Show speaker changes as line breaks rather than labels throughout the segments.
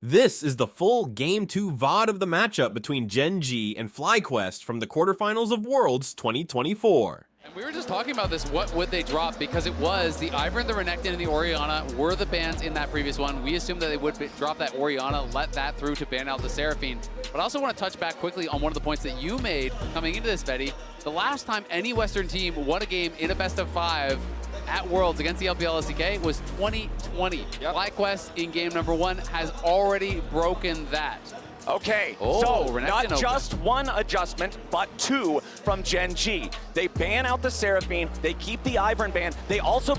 This is the full Game 2 VOD of the matchup between Gen.G and FlyQuest from the Quarterfinals of Worlds 2024.
And we were just talking about this, what would they drop? Because it was the Ivern, the Renekton, and the Orianna were the bans in that previous one. We assumed that they would drop that Orianna, let that through to ban out the Seraphine. But I also want to touch back quickly on one of the points that you made coming into this, Betty. The last time any Western team won a game in a best-of-5 at Worlds against the LPLSEK was 2020. Yep. FlyQuest in game number 1 has already broken that.
Okay, so not just one adjustment, but 2 from Gen.G. They ban out the Seraphine, they keep the Ivern ban, they also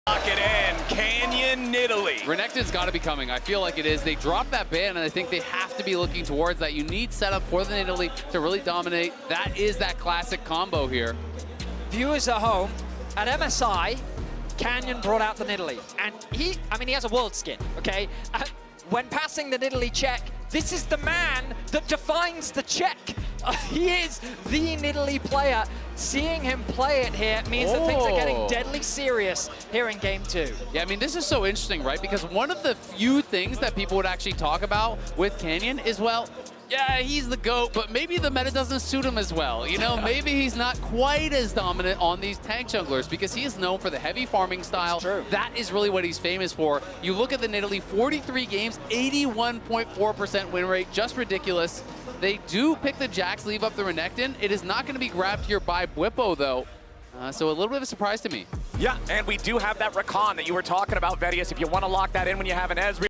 lock it in. Canyon Italy.
Renekton's got to be coming. I feel like it is. They dropped that ban, and I think they have to be looking towards that. You need setup for the Italy to really dominate. That is that classic combo here.
Viewers at home, at MSI, Canyon brought out the Nidalee. And he has a world skin, okay? When passing the Nidalee check, this is the man that defines the check. He is the Nidalee player. Seeing him play it here means that things are getting deadly serious here in Game 2.
Yeah, I mean, this is so interesting, right? Because one of the few things that people would actually talk about with Canyon is, well, yeah, he's the GOAT, but maybe the meta doesn't suit him as well. You know, maybe he's not quite as dominant on these tank junglers because he is known for the heavy farming style.
True.
That is really what he's famous for. You look at the Nidalee, 43 games, 81.4% win rate, just ridiculous. They do pick the Jax, leave up the Renekton. It is not going to be grabbed here by Bwipo, though. So a little bit of a surprise to me.
Yeah, and we do have that Rakan that you were talking about, Vedius, if you want to lock that in when you have an Ezreal.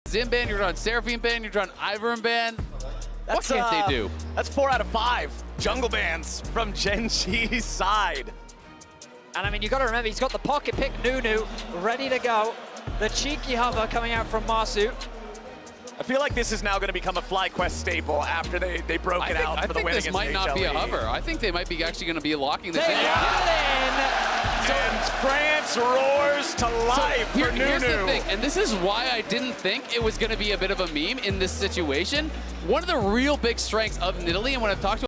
Zim ban, you're on Seraphine ban, you're on Ivern ban. What can't they do?
That's 4 out of 5 jungle bans from Gen.G's side.
And I mean, you got to remember, he's got the pocket pick Nunu ready to go. The cheeky hover coming out from Marsu.
I feel like this is now going to become a FlyQuest staple after they broke it out for the win against
I think this might not be a
HLE.
hover. I think they might be actually going to be locking this in.
And France roars to life for
Here's the
Nunu.
thing, and this is why I didn't think it was going to be a bit of a meme in this situation. One of the real big strengths of Nidalee, and when I've talked to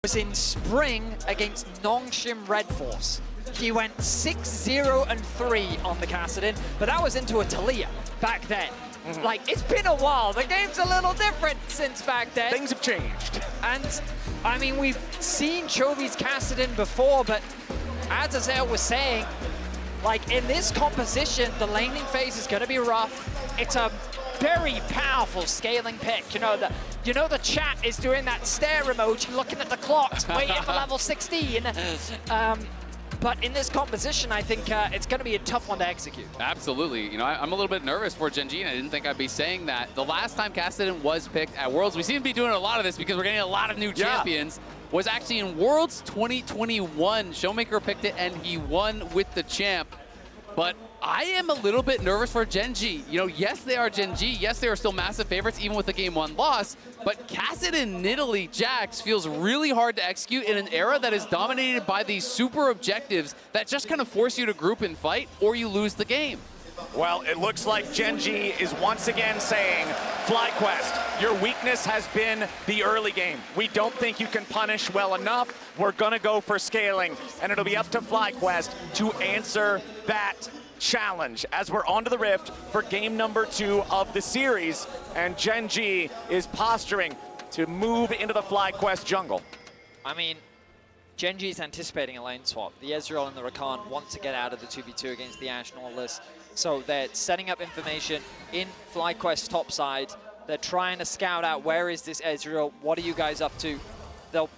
was in spring against Nongshim Red Force. He went 6-0-3 on the Kassadin, but that was into a Talia back then. Like, it's been a while. The game's a little different since back then.
Things have changed.
And, I mean, we've seen Chovy's Kassadin before, but as Azael was saying, like, in this composition, the laning phase is going to be rough. It's a very powerful scaling pick. You know the chat is doing that stare emoji, looking at the clocks, waiting for level 16. But in this composition, I think it's going to be a tough one to execute.
Absolutely. You know, I'm a little bit nervous for Gen.G, and I didn't think I'd be saying that. The last time Kassadin was picked at Worlds, we seem to be doing a lot of this because we're getting a lot of new champions, was actually in Worlds 2021. Showmaker picked it, and he won with the champ. But I am a little bit nervous for Gen.G. You know, yes, they are Gen.G. Yes, they are still massive favorites, even with the Game 1 loss. But Kassadin, Nidalee, Jax feels really hard to execute in an era that is dominated by these super objectives that just kind of force you to group and fight, or you lose the game.
Well, it looks like Gen.G is once again saying, FlyQuest, your weakness has been the early game. We don't think you can punish well enough. We're gonna go for scaling, and it'll be up to FlyQuest to answer that challenge as we're onto the Rift for game number 2 of the series, and Gen.G is posturing to move into the FlyQuest jungle.
I mean, Gen.G is anticipating a lane swap. The Ezreal and the Rakan want to get out of the 2v2 against the Ashe Nautilus, so they're setting up information in FlyQuest top side. They're trying to scout out, where is this Ezreal? What are you guys up to? They'll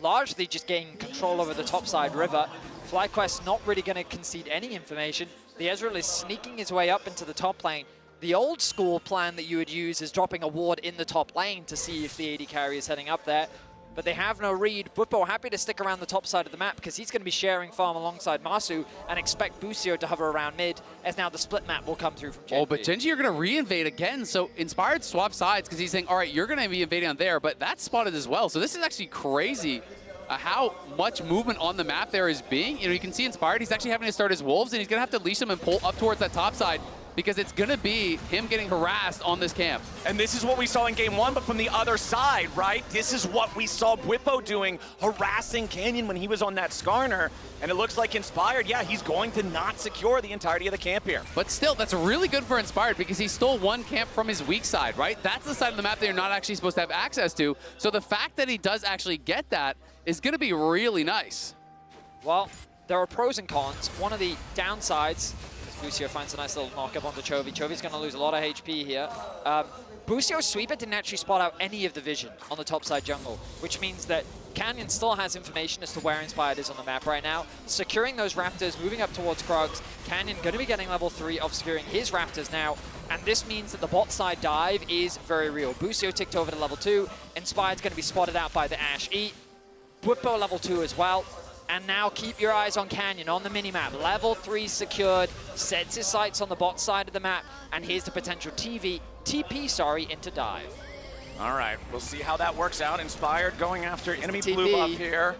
largely just gain control over the top side river. FlyQuest not really going to concede any information. The Ezreal is sneaking his way up into the top lane. The old school plan that you would use is dropping a ward in the top lane to see if the AD carry is heading up there. But they have no read. Bwipo happy to stick around the top side of the map because he's going to be sharing farm alongside Masu, and expect Busio to hover around mid, as now the split map will come through from Gen.G.
Oh, but Gen.G are going to re-invade again. So Inspired swap sides because he's saying, all right, you're going to be invading on there, but that's spotted as well. So this is actually crazy how much movement on the map there is being. You know, you can see Inspired, he's actually having to start his Wolves, and he's going to have to leash them and pull up towards that top side, because it's going to be him getting harassed on this camp.
And this is what we saw in game 1, but from the other side, right? This is what we saw Bwipo doing, harassing Canyon when he was on that Skarner. And it looks like Inspired, yeah, he's going to not secure the entirety of the camp here.
But still, that's really good for Inspired because he stole one camp from his weak side, right? That's the side of the map that you're not actually supposed to have access to. So the fact that he does actually get that is going to be really nice.
Well, there are pros and cons. One of the downsides Busio finds a nice little knock-up onto Chovy. Chovy's going to lose a lot of HP here. Busio's sweeper didn't actually spot out any of the vision on the top side jungle, which means that Canyon still has information as to where Inspired is on the map right now. Securing those Raptors, moving up towards Krugs. Canyon going to be getting level 3 of securing his Raptors now, and this means that the bot side dive is very real. Busio ticked over to level 2. Inspired's going to be spotted out by the Ash E. Bwipo level 2 as well. And now keep your eyes on Canyon on the minimap. Level 3 secured, sets his sights on the bot side of the map, and here's the potential TP into dive.
All right, we'll see how that works out. Inspired going after enemy blue buff here.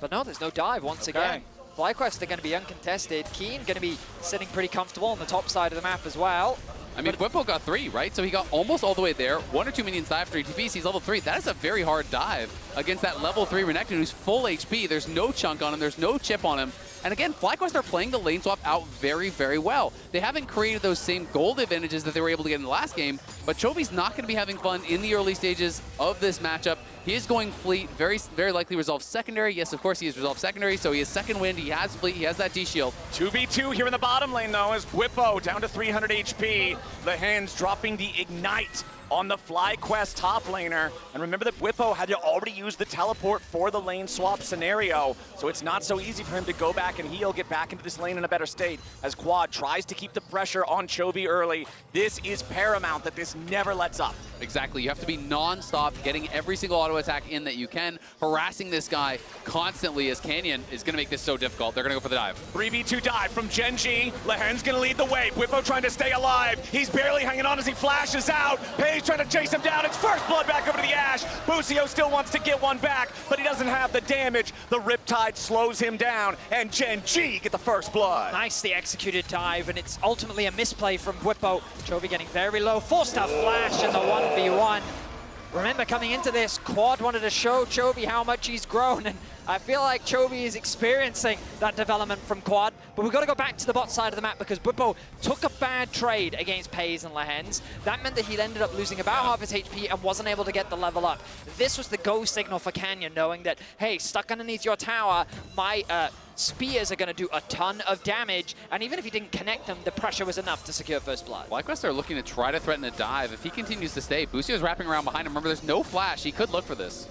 But no, there's no dive once again. FlyQuest are going to be uncontested. Keen going to be sitting pretty comfortable on the top side of the map as well.
I mean, Bwipo got 3, right? So he got almost all the way there. 1 or 2 minions dive, 3 TPs, he's level 3. That is a very hard dive against that level 3 Renekton who's full HP. There's no chunk on him, there's no chip on him. And again, FlyQuest are playing the lane swap out very, very well. They haven't created those same gold advantages that they were able to get in the last game, but Chovy's not going to be having fun in the early stages of this matchup. He is going fleet, very likely resolve secondary. Yes, of course he is resolve secondary, so he has second wind, he has fleet, he has that D-shield.
2v2 here in the bottom lane though, as Bwipo down to 300 HP. Lehens dropping the ignite on the FlyQuest top laner. And remember that Bwipo had to already use the teleport for the lane swap scenario, so it's not so easy for him to go back and heal, get back into this lane in a better state, as Quad tries to keep the pressure on Chovy early. This is paramount that this never lets up.
Exactly, you have to be non-stop, getting every single auto attack in that you can, harassing this guy constantly, as Canyon is going to make this so difficult. They're going to go for the dive.
3v2 dive from Gen.G. Lehens going to lead the way. Bwipo trying to stay alive. He's barely hanging on as he flashes out. Page trying to chase him down. It's first blood back over to the Ash. Busio still wants to get one back, but he doesn't have the damage. The Riptide slows him down, and Gen.G get the first blood.
Nicely executed dive, and it's ultimately a misplay from Bwipo. Chovy getting very low, forced a flash in the 1v1. Remember, coming into this, Quad wanted to show Chovy how much he's grown, and I feel like Chovy is experiencing that development from Quad, but we've got to go back to the bot side of the map because Bwipo took a bad trade against Pays and Lehens. That meant that he ended up losing about half his HP and wasn't able to get the level up. This was the go signal for Canyon, knowing that, hey, stuck underneath your tower, my spears are going to do a ton of damage, and even if he didn't connect them, the pressure was enough to secure first blood.
FlyQuest are looking to try to threaten a dive. If he continues to stay, Busio's wrapping around behind him. Remember, there's no flash. He could look for this.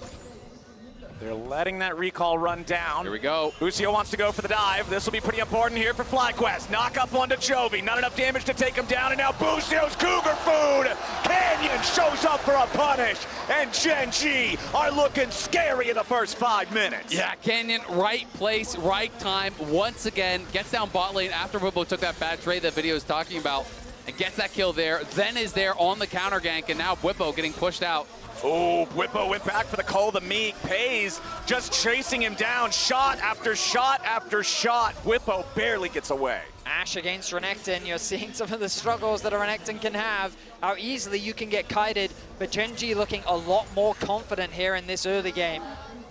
They're letting that recall run down.
Here we go.
Busio wants to go for the dive. This will be pretty important here for FlyQuest. Knock up onto Chovy. Not enough damage to take him down, and now Busio's Cougar Food. Canyon shows up for a punish, and Gen.G are looking scary in the first 5 minutes.
Yeah, Canyon, right place, right time. Once again, gets down bot lane after Bwipo took that bad trade that video is talking about, and gets that kill there. Then is there on the counter gank, and now Bwipo getting pushed out.
Oh, Bwipo went back for the call of the meek. Pays just chasing him down, shot after shot after shot. Bwipo barely gets away.
Ash against Renekton, you're seeing some of the struggles that a Renekton can have, how easily you can get kited, but Gen.G looking a lot more confident here in this early game.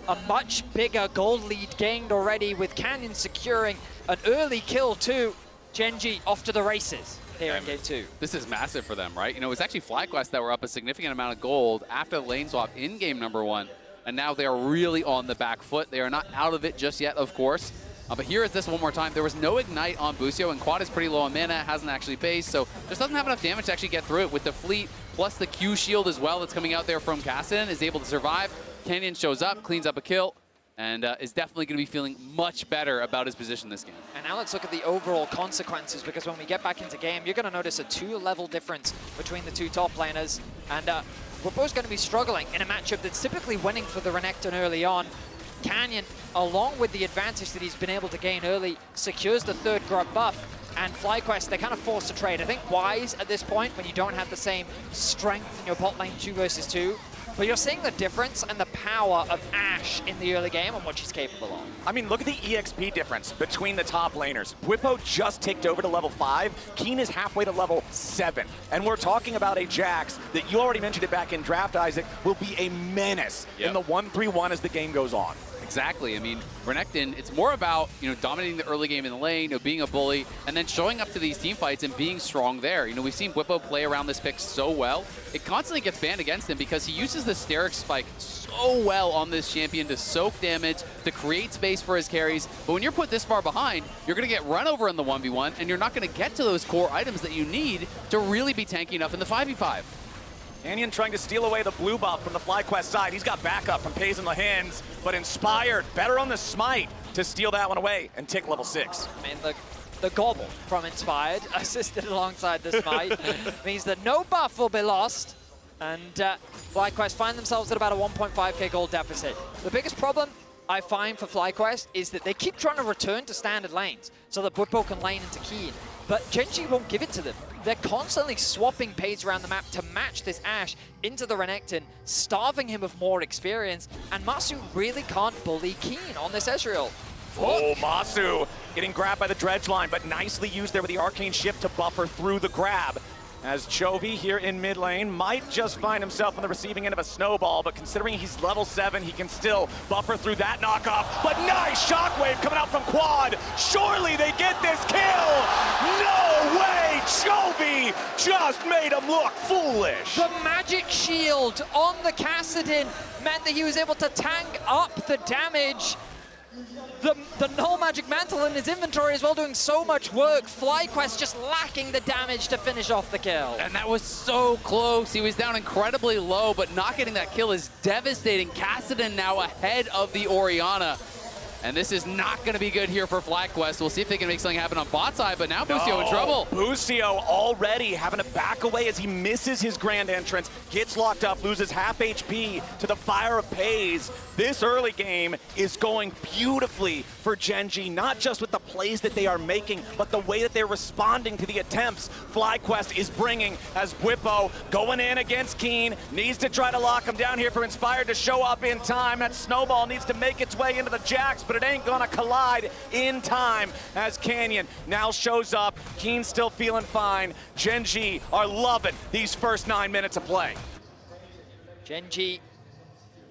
A much bigger gold lead gained already, with Canyon securing an early kill too. Gen.G off to the races here in game 2.
This is massive for them, right? You know, it's actually FlyQuest that were up a significant amount of gold after the lane swap in game number 1, and now they are really on the back foot. They are not out of it just yet, of course. But here is this one more time. There was no ignite on Busio, and Quad is pretty low on mana, hasn't actually paced, so just doesn't have enough damage to actually get through it. With the fleet, plus the Q shield as well that's coming out there from Cassidy, is able to survive. Canyon shows up, cleans up a kill, and is definitely going to be feeling much better about his position this game.
And now let's look at the overall consequences, because when we get back into game, you're going to notice a 2-level difference between the two top laners, and we're both going to be struggling in a matchup that's typically winning for the Renekton early on. Canyon, along with the advantage that he's been able to gain early, secures the 3rd Grub buff, and FlyQuest, they're kind of forced to trade. I think wise at this point, when you don't have the same strength in your bot lane 2 versus 2, but you're seeing the difference and the power of Ash in the early game and what she's capable of.
I mean, look at the EXP difference between the top laners. Bwipo just ticked over to level 5. Keen is halfway to level 7. And we're talking about a Jax that you already mentioned it back in draft, Isaac, will be a menace in the 1-3-1 as the game goes on.
Exactly. I mean, Renekton, it's more about, dominating the early game in the lane, being a bully, and then showing up to these team fights and being strong there. We've seen Bwipo play around this pick so well. It constantly gets banned against him because he uses the Steric Spike so well on this champion to soak damage, to create space for his carries. But when you're put this far behind, you're going to get run over in the 1v1, and you're not going to get to those core items that you need to really be tanky enough in the 5v5.
Canyon trying to steal away the blue buff from the FlyQuest side. He's got backup from Pays in the hands, but Inspired better on the smite to steal that one away and take level 6.
I mean, the gobble from Inspired, assisted alongside the smite, means that no buff will be lost. And FlyQuest find themselves at about a 1.5k gold deficit. The biggest problem I find for FlyQuest is that they keep trying to return to standard lanes so that Bwipo can lane into Keen. But Gen.G won't give it to them. They're constantly swapping Pays around the map to match this Ashe into the Renekton, starving him of more experience, and Masu really can't bully Keen on this Ezreal.
Oh, Masu getting grabbed by the dredge line, but nicely used there with the arcane shift to buffer through the grab. As Chovy here in mid lane might just find himself on the receiving end of a snowball, but considering he's level 7, he can still buffer through that knockoff. But nice shockwave coming out from Quad. Surely they get this kill. No way, Chovy just made him look foolish.
The magic shield on the Kassadin meant that he was able to tank up the damage. The null magic mantle in his inventory as well, doing so much work. FlyQuest just lacking the damage to finish off the kill.
And that was so close. He was down incredibly low, but not getting that kill is devastating. Kassadin now ahead of the Orianna. And this is not going to be good here for FlyQuest. We'll see if they can make something happen on bot side, but now Busio in trouble.
Busio already having to back away as he misses his grand entrance, gets locked up, loses half HP to the fire of Pays. This early game is going beautifully for Gen.G, not just with the plays that they are making, but the way that they're responding to the attempts FlyQuest is bringing as Bwipo going in against Keen, needs to try to lock him down here for Inspired to show up in time. That snowball needs to make its way into the Jax, but it ain't gonna collide in time as Canyon now shows up. Keen still feeling fine. Gen.G are loving these first 9 minutes of play.
Gen.G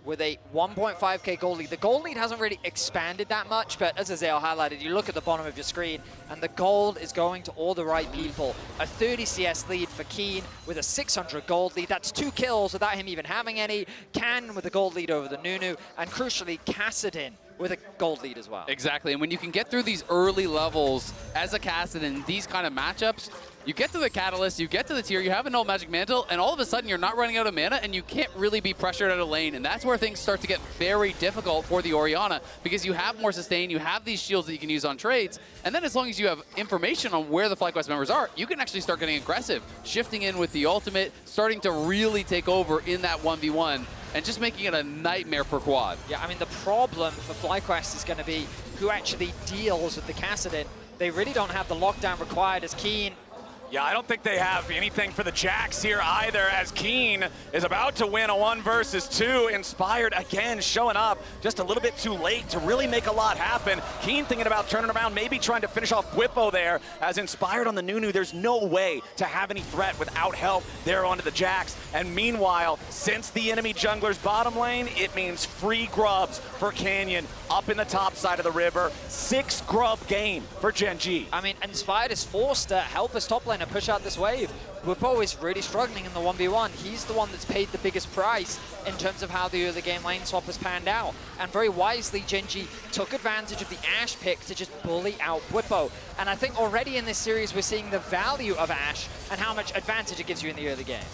with a 1.5k gold lead. The gold lead hasn't really expanded that much, but as Azael highlighted, you look at the bottom of your screen and the gold is going to all the right people. A 30 CS lead for Keen with a 600 gold lead. That's 2 kills without him even having any. Can with a gold lead over the Nunu, and crucially Kassadin with a gold lead as well.
Exactly, and when you can get through these early levels as a Kassadin, these kind of matchups, you get to the Catalyst, you get to the tier, you have a null magic mantle, and all of a sudden you're not running out of mana and you can't really be pressured out of lane, and that's where things start to get very difficult for the Orianna because you have more sustain, you have these shields that you can use on trades, and then as long as you have information on where the FlyQuest members are, you can actually start getting aggressive, shifting in with the ultimate, starting to really take over in that 1v1, and just making it a nightmare for Quad.
Yeah, I mean, the problem for FlyQuest is going to be who actually deals with the Kassadin. They really don't have the lockdown required as Keen.
Yeah, I don't think they have anything for the Jax here either, as Keen is about to win a 1 versus 2. Inspired again showing up just a little bit too late to really make a lot happen. Keen thinking about turning around, maybe trying to finish off Bwipo there, as Inspired on the Nunu. There's no way to have any threat without help there onto the Jax. And meanwhile, since the enemy jungler's bottom lane, it means free grubs for Canyon up in the top side of the river. 6 grub game for Gen.G.
I mean, Inspired is forced to help his top lane and push out this wave. Bwipo is really struggling in the 1v1. He's the one that's paid the biggest price in terms of how the early game lane swap has panned out. And very wisely, Gen.G took advantage of the Ashe pick to just bully out Bwipo. And I think already in this series, we're seeing the value of Ashe and how much advantage it gives you in the early game.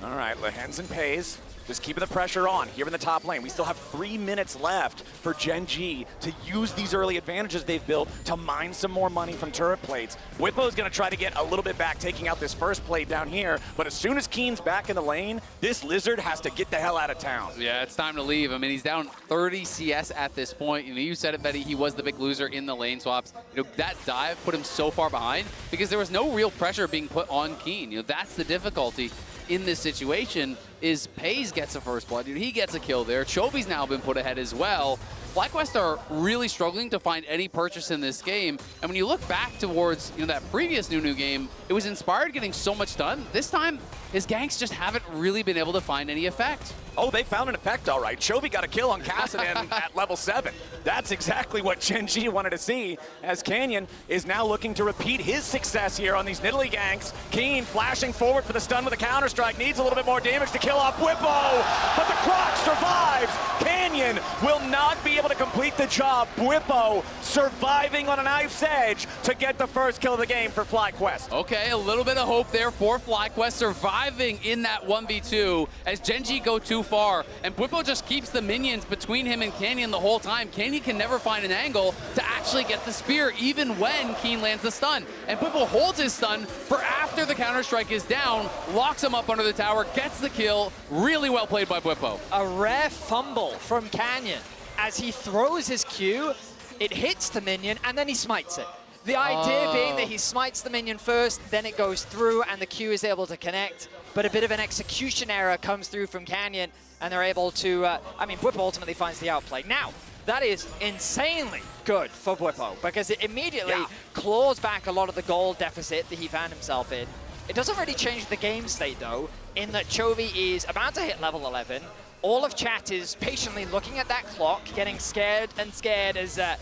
All right, Lehens and Pays just keeping the pressure on here in the top lane. We still have 3 minutes left for Gen.G to use these early advantages they've built to mine some more money from turret plates. Bwipo's gonna try to get a little bit back, taking out this first plate down here, but as soon as Keen's back in the lane, this Lizard has to get the hell out of town.
Yeah, it's time to leave. I mean, he's down 30 CS at this point. You said it, Betty, he was the big loser in the lane swaps. That dive put him so far behind because there was no real pressure being put on Keen. That's the difficulty in this situation, is Pays gets a first blood. He gets a kill there. Chovy's now been put ahead as well. FlyQuest are really struggling to find any purchase in this game. And when you look back towards that previous new game, it was Inspired getting so much done. This time, his ganks just haven't really been able to find any effect.
Oh, they found an effect, all right. Chovy got a kill on Kassadin at level 7. That's exactly what Gen.G wanted to see, as Canyon is now looking to repeat his success here on these Nidalee ganks. Keen flashing forward for the stun with a counter-strike, needs a little bit more damage to kill off Bwipo, but the Croc survives. Canyon will not be able to complete the job. Bwipo surviving on a knife's edge to get the first kill of the game for FlyQuest.
Okay, a little bit of hope there for FlyQuest, surviving in that 1v2 as Gen.G go too far, and Bwipo just keeps the minions between him and Canyon the whole time. Canyon can never find an angle to actually get the spear, even when Keen lands the stun. And Bwipo holds his stun for after the counter-strike is down, locks him up under the tower, gets the kill. Really well played by Bwipo.
A rare fumble from Canyon as he throws his Q, it hits the minion, and then he smites it. The idea being that he smites the minion first, then it goes through, and the Q is able to connect. But a bit of an execution error comes through from Canyon, and they're able to, Bwipo ultimately finds the outplay. Now, that is insanely good for Bwipo, because it immediately claws back a lot of the gold deficit that he found himself in. It doesn't really change the game state, though, in that Chovy is about to hit level 11. All of chat is patiently looking at that clock, getting scared and scared as that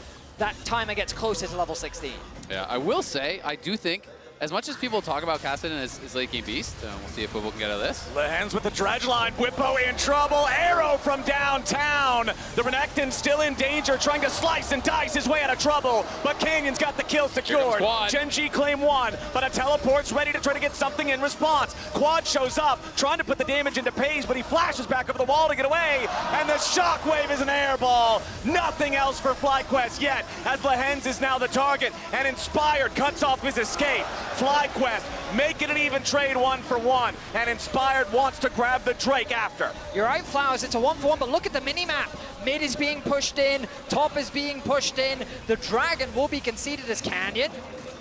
timer gets closer to level 16.
Yeah, I will say, I do think, as much as people talk about Kassadin as late game beast, we'll see if Bwipo can get out of this.
Lehens with the dredge line, Bwipo in trouble, arrow from downtown. The Renekton still in danger, trying to slice and dice his way out of trouble, but Canyon's got the kill secured. Gen.G claim 1, but a teleport's ready to try to get something in response. Quad shows up, trying to put the damage into Pays, but he flashes back over the wall to get away, and the shockwave is an airball. Nothing else for FlyQuest yet, as Lehens is now the target, and Inspired cuts off his escape. FlyQuest making an even trade 1-for-1, and Inspired wants to grab the Drake after.
You're right, Flowers, it's a 1-for-1, but look at the mini-map. Mid is being pushed in, top is being pushed in, the Dragon will be conceded as Canyon.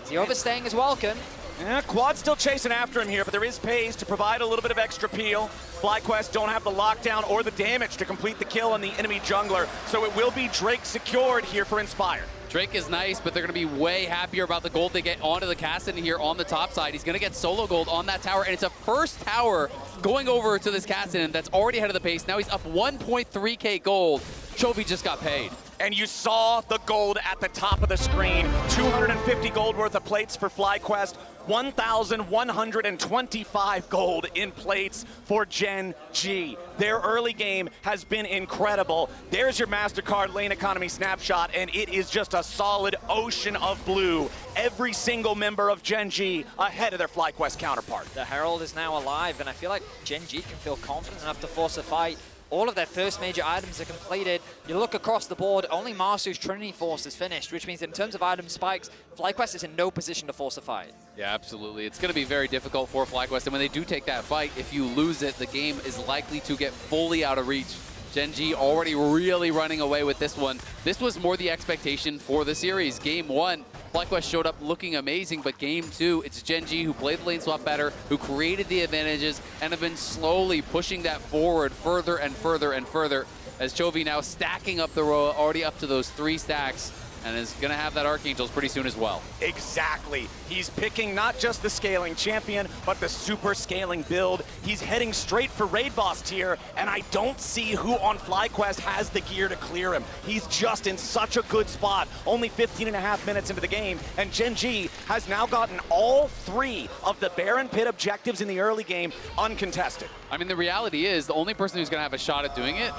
The overstaying is welcome.
Yeah, Quad's still chasing after him here, but there is Pays to provide a little bit of extra peel. FlyQuest don't have the lockdown or the damage to complete the kill on the enemy jungler, so it will be Drake secured here for Inspired.
Drake is nice, but they're going to be way happier about the gold they get onto the Kassadin here on the top side. He's going to get solo gold on that tower, and it's a first tower going over to this Kassadin that's already ahead of the pace. Now he's up 1.3k gold. Chovy just got paid.
And you saw the gold at the top of the screen. 250 gold worth of plates for FlyQuest. 1,125 gold in plates for Gen.G. Their early game has been incredible. There's your MasterCard lane economy snapshot, and it is just a solid ocean of blue. Every single member of Gen.G ahead of their FlyQuest counterpart.
The Herald is now alive, and I feel like Gen.G can feel confident enough to force a fight. All of their first major items are completed. You look across the board, only Marsu's Trinity Force is finished, which means in terms of item spikes, FlyQuest is in no position to force a fight.
Yeah, absolutely. It's going to be very difficult for FlyQuest, and when they do take that fight, if you lose it, the game is likely to get fully out of reach. Gen.G already really running away with this one. This was more the expectation for the series. Game 1, FlyQuest showed up looking amazing, but Game 2, it's Gen.G who played the lane swap better, who created the advantages, and have been slowly pushing that forward further and further and further, as Chovy now stacking up the row, already up to those 3 stacks, and is going to have that Archangels pretty soon as well.
Exactly. He's picking not just the scaling champion, but the super scaling build. He's heading straight for raid boss tier, and I don't see who on FlyQuest has the gear to clear him. He's just in such a good spot. Only 15.5 minutes into the game, and Gen.G has now gotten all 3 of the Baron Pit objectives in the early game uncontested.
I mean, the reality is the only person who's going to have a shot at doing it,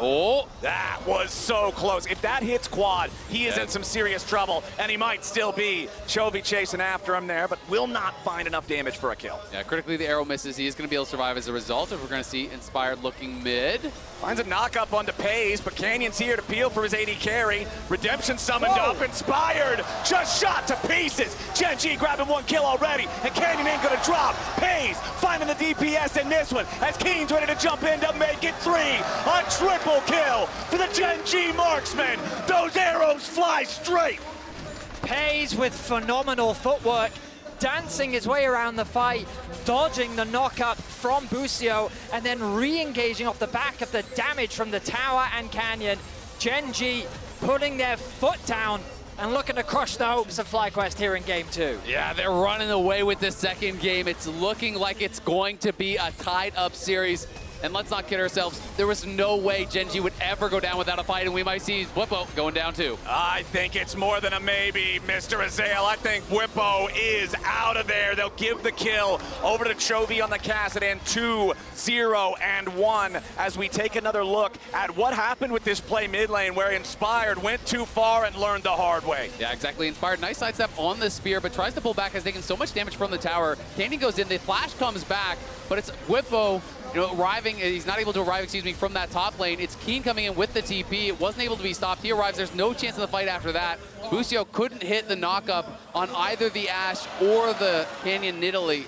that was so close. If that hits Quad, he is in some serious trouble, and he might still be. Chovy chasing after him there, but will not find enough damage for a kill.
Yeah, critically the arrow misses. He is going to be able to survive as a result, if we're going to see Inspired looking mid.
Finds a knock-up onto Pays, but Canyon's here to peel for his AD carry. Redemption summoned up, Inspired just shot to pieces. Gen.G grabbing 1 kill already, and Canyon ain't gonna drop. Pays finding the DPS in this one, as Keen's ready to jump in to make it 3. A triple kill for the Gen.G marksman. Those arrows fly straight.
Pays with phenomenal footwork. dancing his way around the fight, dodging the knockup from Busio, and then re-engaging off the back of the damage from the tower and Canyon. Gen.G putting their foot down and looking to crush the hopes of FlyQuest here in game 2.
Yeah, they're running away with this second game. It's looking like it's going to be a tied-up series. And let's not kid ourselves, there was no way Gen.G would ever go down without a fight, and we might see Whippo going down too.
I think it's more than a maybe, Mr. Azael. I think Whippo is out of there. They'll give the kill over to Chovy on the Kassadin, 2-0-1, as we take another look at what happened with this play mid lane, where Inspired went too far and learned the hard way.
Yeah, exactly. Inspired, nice sidestep on the spear, but tries to pull back, has taken so much damage from the tower. Canyon goes in, the flash comes back, but it's Whippo, arriving, he's not able to arrive, from that top lane. It's Keen coming in with the TP. It wasn't able to be stopped. He arrives, there's no chance in the fight after that. Busio couldn't hit the knockup on either the Ashe or the Canyon Nidalee.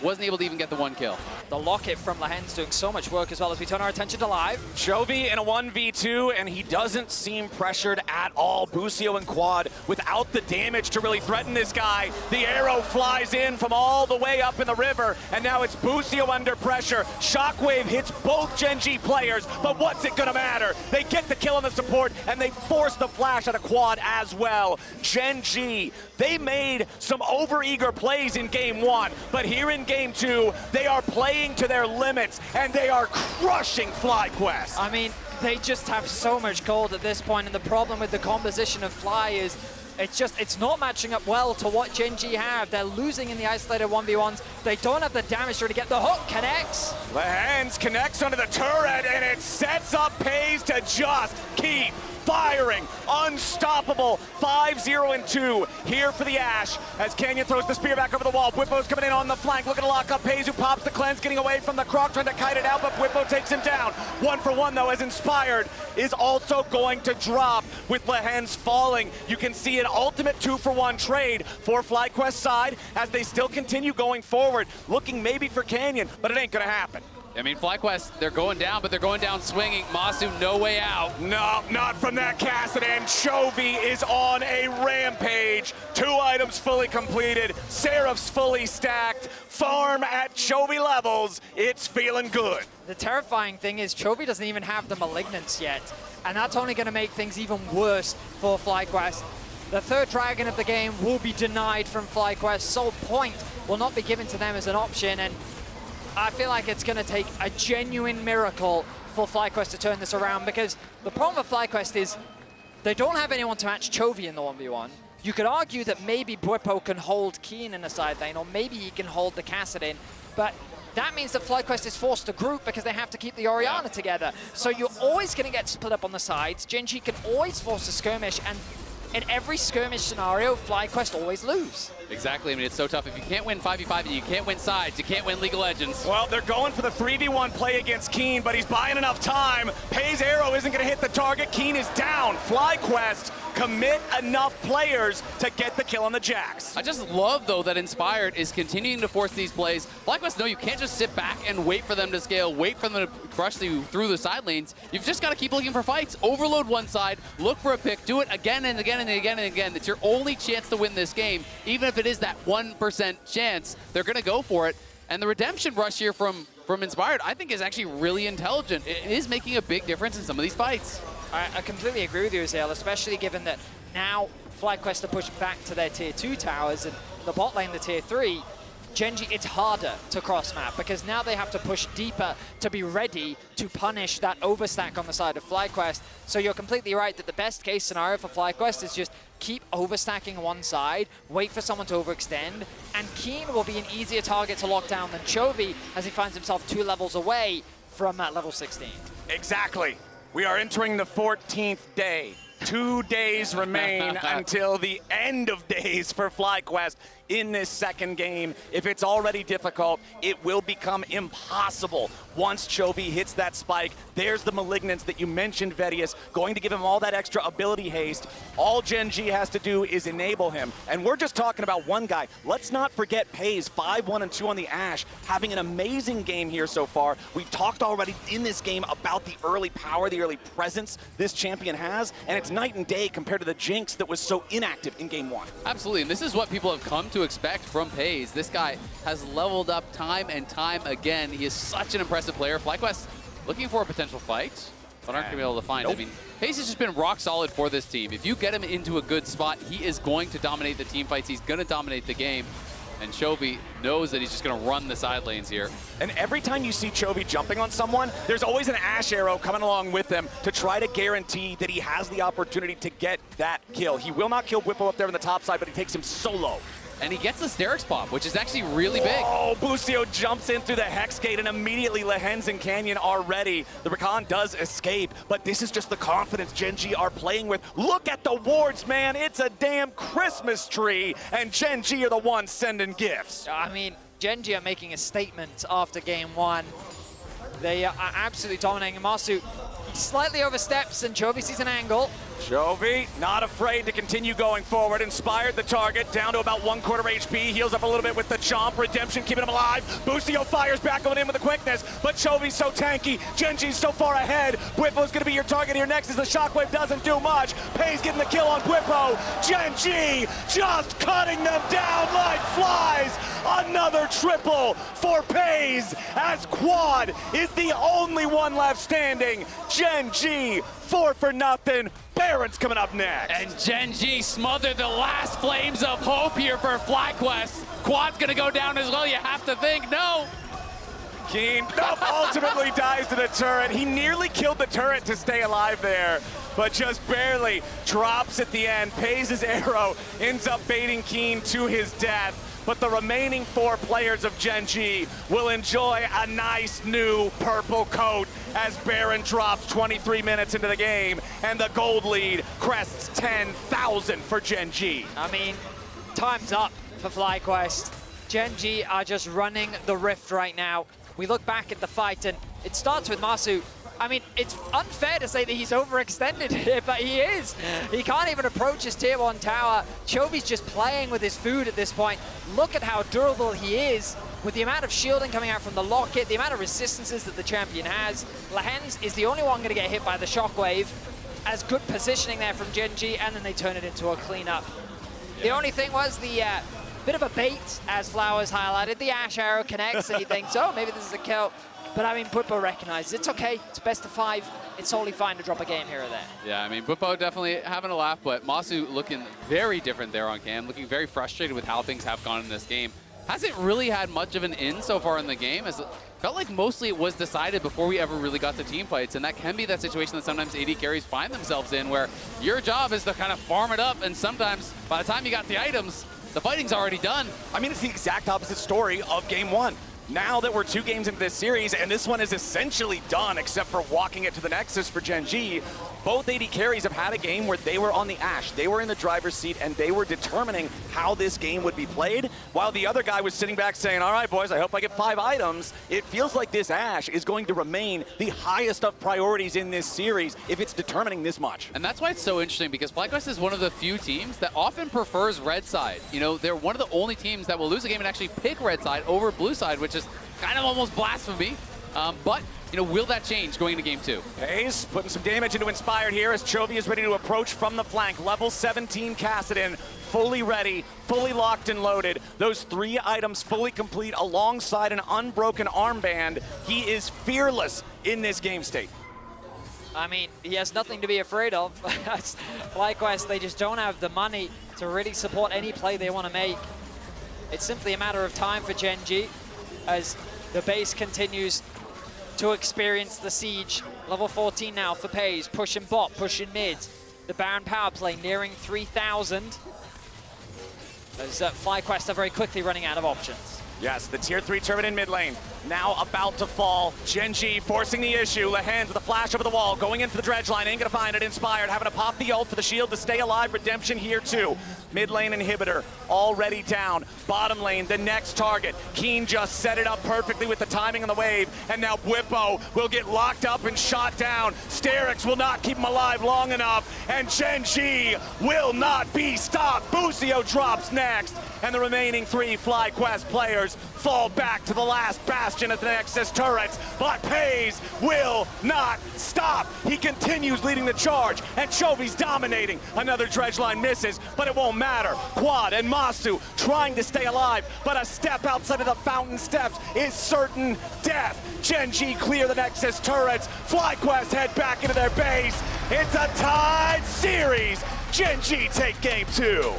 Wasn't able to even get the one kill.
The Locket from Lehen's doing so much work as well as we turn our attention to live.
Chovy in a 1v2, and he doesn't seem pressured at all. Busio and Quad without the damage to really threaten this guy. The arrow flies in from all the way up in the river, and now it's Busio under pressure. Shockwave hits both Gen.G players, but what's it gonna matter? They get the kill on the support, and they force the flash at a Quad as well. Gen.G, they made some overeager plays in game 1, but here in game 2, they are playing to their limits, and they are crushing FlyQuest.
I mean, they just have so much gold at this point, and the problem with the composition of Fly is it's not matching up well to what Gen.G have. They're losing in the isolated 1v1s. They don't have the damage to really get the hook. Connects.
Lehens connects onto the turret, and it sets up Pays to just keep firing. Unstoppable. 5-0-2 here for the Ashe as Canyon throws the spear back over the wall. Whippo's coming in on the flank, looking to lock up Pays, who pops the cleanse, getting away from the Croc, trying to kite it out, but Whippo takes him down. 1-for-1 though, as Inspired is also going to drop with Lehens falling. You can see an ultimate 2-for-1 trade for FlyQuest side as they still continue going forward, looking maybe for Canyon, but it ain't gonna happen.
I mean, FlyQuest, they're going down, but they're going down swinging. Masu, no way out.
No, not from that Kassadin. Chovy is on a rampage. 2 items fully completed. Seraph's fully stacked. Farm at Chovy levels. It's feeling good.
The terrifying thing is Chovy doesn't even have the Malignance yet, and that's only going to make things even worse for FlyQuest. The third dragon of the game will be denied from FlyQuest. Soul Point will not be given to them as an option, and I feel like it's going to take a genuine miracle for FlyQuest to turn this around, because the problem with FlyQuest is they don't have anyone to match Chovy in the 1v1. You could argue that maybe Whippo can hold Keen in the side lane, or maybe he can hold the Kassadin, but that means that FlyQuest is forced to group because they have to keep the Orianna together. So you're always going to get split up on the sides. Gen.G can always force a skirmish, and in every skirmish scenario, FlyQuest always lose.
Exactly. I mean, it's so tough. If you can't win 5v5 and you can't win sides, you can't win League of Legends.
Well, they're going for the 3v1 play against Keen, but he's buying enough time. Pays arrow isn't going to hit the target. Keen is down. FlyQuest commit enough players to get the kill on the Jax.
I just love, though, that Inspired is continuing to force these plays. FlyQuest, no, you can't just sit back and wait for them to scale, wait for them to crush you through the side lanes. You've just got to keep looking for fights. Overload one side, look for a pick, do it again and again and again and again. It's your only chance to win this game, even if it is that 1% chance. They're going to go for it. And the redemption rush here from Inspired, I think, is actually really intelligent. It is making a big difference in some of these fights.
I completely agree with you, Azael, especially given that now FlyQuest are pushed back to their tier 2 towers and the bot lane, the tier 3. Gen.G, it's harder to cross map because now they have to push deeper to be ready to punish that overstack on the side of FlyQuest. So you're completely right that the best case scenario for FlyQuest is just keep overstacking one side, wait for someone to overextend, and Keen will be an easier target to lock down than Chovy as he finds himself 2 levels away from level 16.
Exactly. We are entering the 14th day. 2 days remain until the end of days for FlyQuest in this second game. If it's already difficult, it will become impossible once Chovy hits that spike. There's the Malignance that you mentioned, Vedius, going to give him all that extra ability haste. All Gen.G has to do is enable him. And we're just talking about one guy. Let's not forget Pays, 5-1-2 on the Ashe, having an amazing game here so far. We've talked already in this game about the early power, the early presence this champion has, and it's it's night and day compared to the Jinx that was so inactive in game 1.
Absolutely, and this is what people have come to expect from FaZe. This guy has leveled up time and time again. He is such an impressive player. FlyQuest looking for a potential fight, but aren't going to be able to find it. I mean, FaZe has just been rock solid for this team. If you get him into a good spot, he is going to dominate the team fights. He's going to dominate the game. And Chovy knows that he's just going to run the side lanes here.
And every time you see Chovy jumping on someone, there's always an Ash arrow coming along with him to try to guarantee that he has the opportunity to get that kill. He will not kill Whippo up there on the top side, but he takes him solo.
And he gets the Sterix pop, which is actually really big.
Oh, Busio jumps in through the Hex Gate, and immediately Lehens and Canyon are ready. The Rakan does escape, but this is just the confidence Gen.G are playing with. Look at the wards, man. It's a damn Christmas tree, and Gen.G are the ones sending gifts.
I mean, Gen.G are making a statement after game 1. They are absolutely dominating. Masu slightly oversteps, and Chovy sees an angle.
Chovy not afraid to continue going forward. Inspired the target down to about 1/4 HP. Heals up a little bit with the chomp. Redemption keeping him alive. Busio fires back on in with the quickness, but Chovy's so tanky. Gen.G's so far ahead. Whippo's gonna be your target here next as the shockwave doesn't do much. Pay's getting the kill on Whippo. Gen.G just cutting them down like flies. Another triple for Pays as Quad is the only one left standing. Gen.G 4-for-0. Baron's coming up next.
And Gen.G smothered the last flames of hope here for FlyQuest. Quad's gonna go down as well, you have to think. No!
Keen ultimately dies to the turret. He nearly killed the turret to stay alive there, but just barely drops at the end. Pays' arrow ends up baiting Keen to his death. But the remaining 4 players of Gen.G will enjoy a nice new purple coat as Baron drops 23 minutes into the game and the gold lead crests 10,000 for Gen.G.
I mean, time's up for FlyQuest. Gen.G are just running the rift right now. We look back at the fight and it starts with Masu. I mean, it's unfair to say that he's overextended here, but he is. He can't even approach his tier 1 tower. Chovy's just playing with his food at this point. Look at how durable he is with the amount of shielding coming out from the locket, the amount of resistances that the champion has. Lehens is the only one going to get hit by the shockwave. As good positioning there from Gen.G, and then they turn it into a cleanup. Yeah. The only thing was the bit of a bait, as Flowers highlighted. The Ash arrow connects, and he thinks, oh, maybe this is a kill. But I mean, Whippo recognizes it's okay. It's best of 5. It's totally fine to drop a game here or there.
Yeah, I mean, Whippo definitely having a laugh, but Masu looking very different there on cam, looking very frustrated with how things have gone in this game. Hasn't really had much of an in so far in the game, as it felt like mostly it was decided before we ever really got to team fights, and that can be that situation that sometimes AD carries find themselves in, where your job is to kind of farm it up, and sometimes by the time you got the items, the fighting's already done.
I mean, it's the exact opposite story of game 1. Now that we're 2 games into this series, and this one is essentially done except for walking it to the Nexus for Gen.G, both AD carries have had a game where they were on the Ash, they were in the driver's seat, and they were determining how this game would be played, while the other guy was sitting back saying, all right, boys, I hope I get 5 items. It feels like this Ash is going to remain the highest of priorities in this series if it's determining this much.
And that's why it's so interesting, because FlyQuest is one of the few teams that often prefers red side. You know, they're one of the only teams that will lose a game and actually pick red side over blue side, which is kind of almost blasphemy, but you know, will that change going into game 2?
Hayes putting some damage into Inspired here as Chovy is ready to approach from the flank. Level 17 Kassadin, fully ready, fully locked and loaded. Those 3 items fully complete alongside an unbroken armband. He is fearless in this game state.
I mean, he has nothing to be afraid of. FlyQuest, they just don't have the money to really support any play they want to make. It's simply a matter of time for Gen.G as the base continues to experience the siege. Level 14 now for Pays, pushing bot, pushing mid. The Baron power play nearing 3,000. As FlyQuest are very quickly running out of options.
Yes, the tier 3 turret in mid lane, now about to fall. Gen.G forcing the issue. Lehens with a flash over the wall, going into the dredge line, ain't gonna find it. Inspired, having to pop the ult for the shield to stay alive. Redemption here too. Mid lane inhibitor already down. Bottom lane, the next target. Keen just set it up perfectly with the timing on the wave, and now Whippo will get locked up and shot down. Sterix will not keep him alive long enough, and Gen.G will not be stopped. Boost Lucio drops next, and the remaining 3 FlyQuest players fall back to the last bastion of the Nexus turrets, but Pays will not stop. He continues leading the charge, and Chovy's dominating. Another dredge line misses, but it won't matter. Quad and Masu trying to stay alive, but a step outside of the fountain steps is certain death. Gen.G clear the Nexus turrets. FlyQuest head back into their base. It's a tied series. Gen.G take game 2.